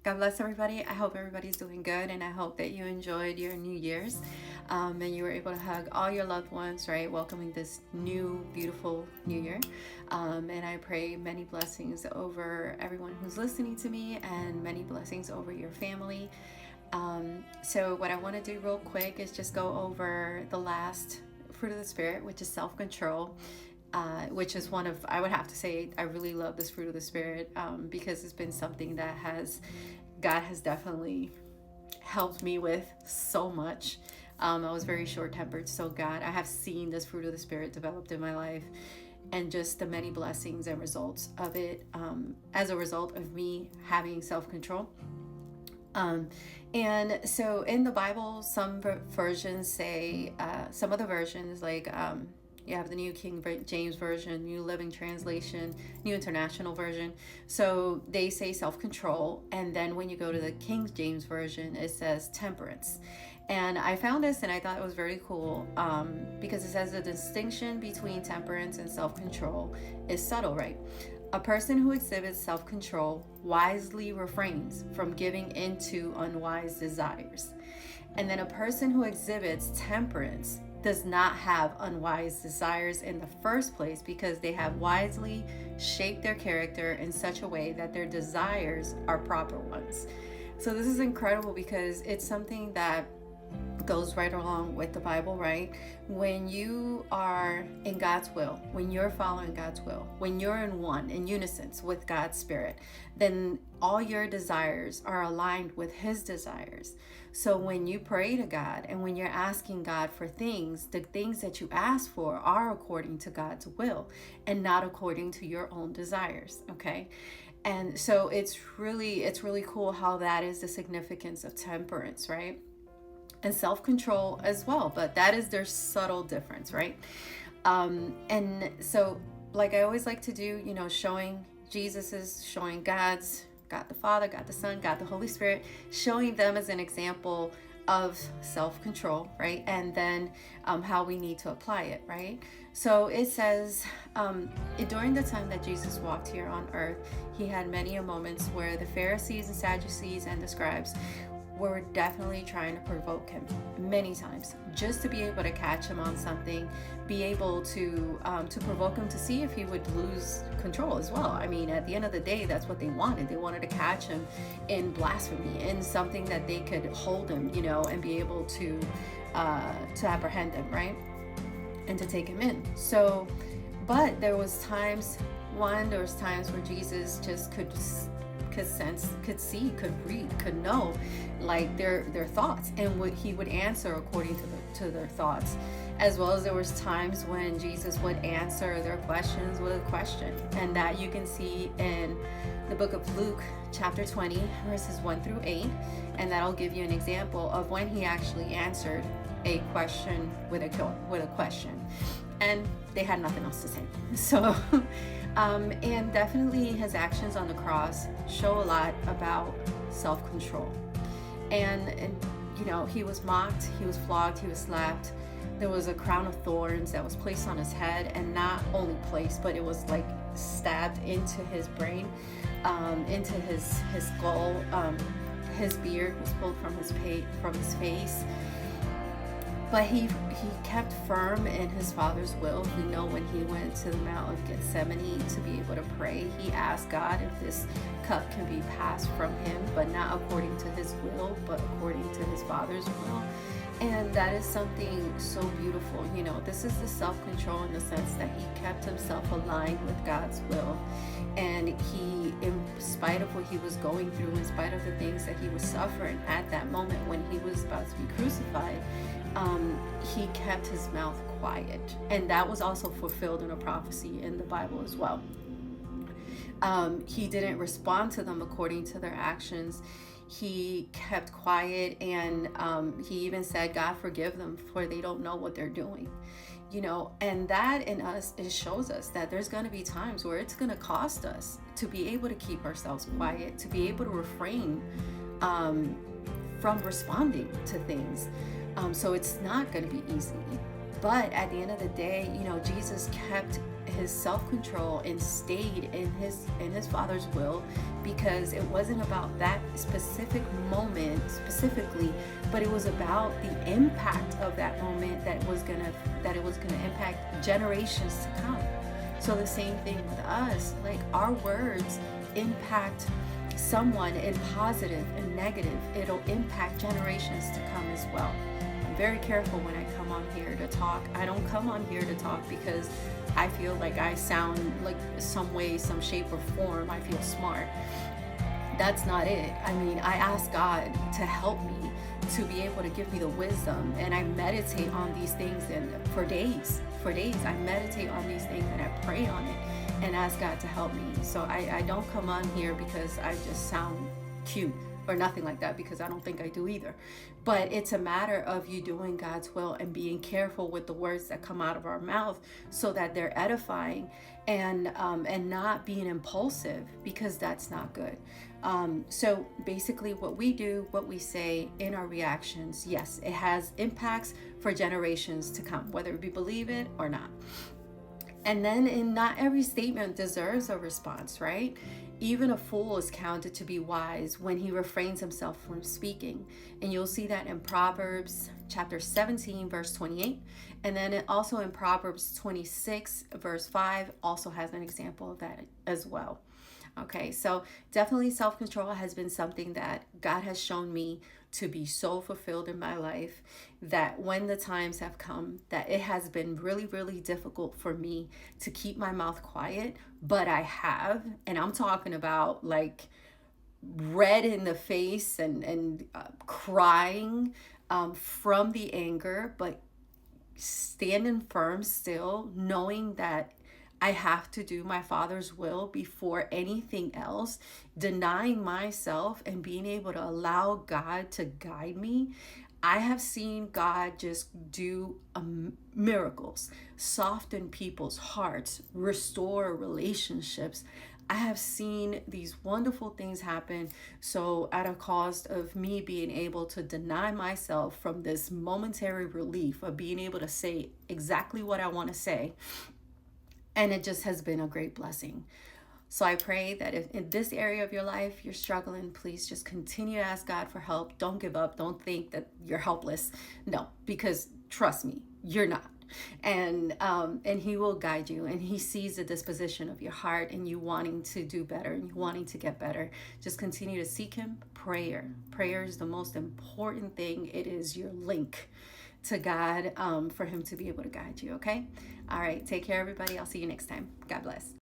God bless everybody. I hope everybody's doing good, and I hope that you enjoyed your New Year's and you were able to hug all your loved ones, right? Welcoming this new, beautiful New Year. And I pray many blessings over everyone who's listening to me and many blessings over your family. So, what I want to do real quick is just go over the last fruit of the Spirit, which is self control. Which is one of, I would have to say, I really love this fruit of the Spirit because it's been something that God has definitely helped me with so much. I was very short-tempered, so I have seen this fruit of the Spirit developed in my life and just the many blessings and results of it as a result of me having self-control. And so in the Bible, some versions say, some of the versions like, you have the New King James Version, New Living Translation, New International Version. So they say self-control. And then when you go to the King James Version, it says temperance. And I found this and I thought it was very cool because it says the distinction between temperance and self-control is subtle, right? A person who exhibits self-control wisely refrains from giving into unwise desires. And then a person who exhibits temperance does not have unwise desires in the first place because they have wisely shaped their character in such a way that their desires are proper ones. So this is incredible because it's something that goes right along with the Bible, right? When you are in God's will, when you're following God's will, when you're in unison with God's Spirit, then all your desires are aligned with His desires. So when you pray to God and when you're asking God for things, the things that you ask for are according to God's will and not according to your own desires, okay? And so it's really cool how that is the significance of temperance, right? And self-control as well, but that is their subtle difference, right? And so like I always like to do, showing God the Father, God the Son, God the Holy Spirit, showing them as an example of self-control, right? And then how we need to apply it, right? So it says, during the time that Jesus walked here on earth, he had many moments where the Pharisees and Sadducees and the scribes were definitely trying to provoke him many times just to be able to catch him on something, be able to provoke him to see if he would lose control as well. I mean, at the end of the day, that's what they wanted. They wanted to catch him in blasphemy, in something that they could hold him, and be able to apprehend him, right? And to take him in. So, but there was times where Jesus just could sense, could see, could read, could know like their thoughts, and he would answer according to their thoughts, as well as there was times when Jesus would answer their questions with a question. And that you can see in the book of Luke chapter 20 verses 1-8, and that'll give you an example of when he actually answered a question with a question, and they had nothing else to say. So and definitely his actions on the cross show a lot about self-control. And he was mocked, he was flogged, he was slapped. There was a crown of thorns that was placed on his head, and not only placed, but it was like stabbed into his brain, into his skull. His beard was pulled from his face. But he kept firm in his Father's will. We know when he went to the Mount of Gethsemane to be able to pray, he asked God if this cup can be passed from him, but not according to his will, but according to his Father's will. And that is something so beautiful. This is the self-control in the sense that he kept himself aligned with God's will. And he, in spite of what he was going through, in spite of the things that he was suffering at that moment when he was about to be crucified, he kept his mouth quiet. And that was also fulfilled in a prophecy in the Bible as well. He didn't respond to them according to their actions. He kept quiet, and he even said, God, forgive them, for they don't know what they're doing. And that in us, it shows us that there's going to be times where it's going to cost us to be able to keep ourselves quiet, to be able to refrain from responding to things. So it's not going to be easy. But at the end of the day, Jesus kept his self-control and stayed in his Father's will, because it wasn't about that specific moment specifically, but it was about the impact of that moment that it was gonna impact generations to come. So the same thing with us, like our words impact someone in positive and negative. It'll impact generations to come as well. I'm very careful when I come on here to talk. I don't come on here to talk because I feel like I sound like some way, some shape or form, I feel smart. That's not it. I mean, I ask God to help me to be able to give me the wisdom, and I meditate on these things, and for days I meditate on these things and I pray on it and ask God to help me. So I don't come on here because I just sound cute or nothing like that, because I don't think I do either. But it's a matter of you doing God's will and being careful with the words that come out of our mouth, so that they're edifying and not being impulsive, because that's not good. So basically what we do, what we say in our reactions, yes, it has impacts for generations to come, whether we believe it or not. And then not every statement deserves a response, right? Even a fool is counted to be wise when he refrains himself from speaking. And you'll see that in Proverbs chapter 17, verse 28. And then it also in Proverbs 26, verse 5, also has an example of that as well. Okay, so definitely self-control has been something that God has shown me to be so fulfilled in my life, that when the times have come that it has been really, really difficult for me to keep my mouth quiet, but I have, and I'm talking about like red in the face and crying from the anger, but standing firm still, knowing that I have to do my Father's will before anything else, denying myself and being able to allow God to guide me. I have seen God just do miracles, soften people's hearts, restore relationships. I have seen these wonderful things happen. So at a cost of me being able to deny myself from this momentary relief of being able to say exactly what I want to say. And it just has been a great blessing. So I pray that if in this area of your life you're struggling, please just continue to ask God for help. Don't give up. Don't think that you're helpless. No, because trust me, you're not. And he will guide you, and he sees the disposition of your heart and you wanting to do better and you wanting to get better. Just continue to seek him. Prayer is the most important thing. It is your link to God, for him to be able to guide you. Okay. All right. Take care, everybody. I'll see you next time. God bless.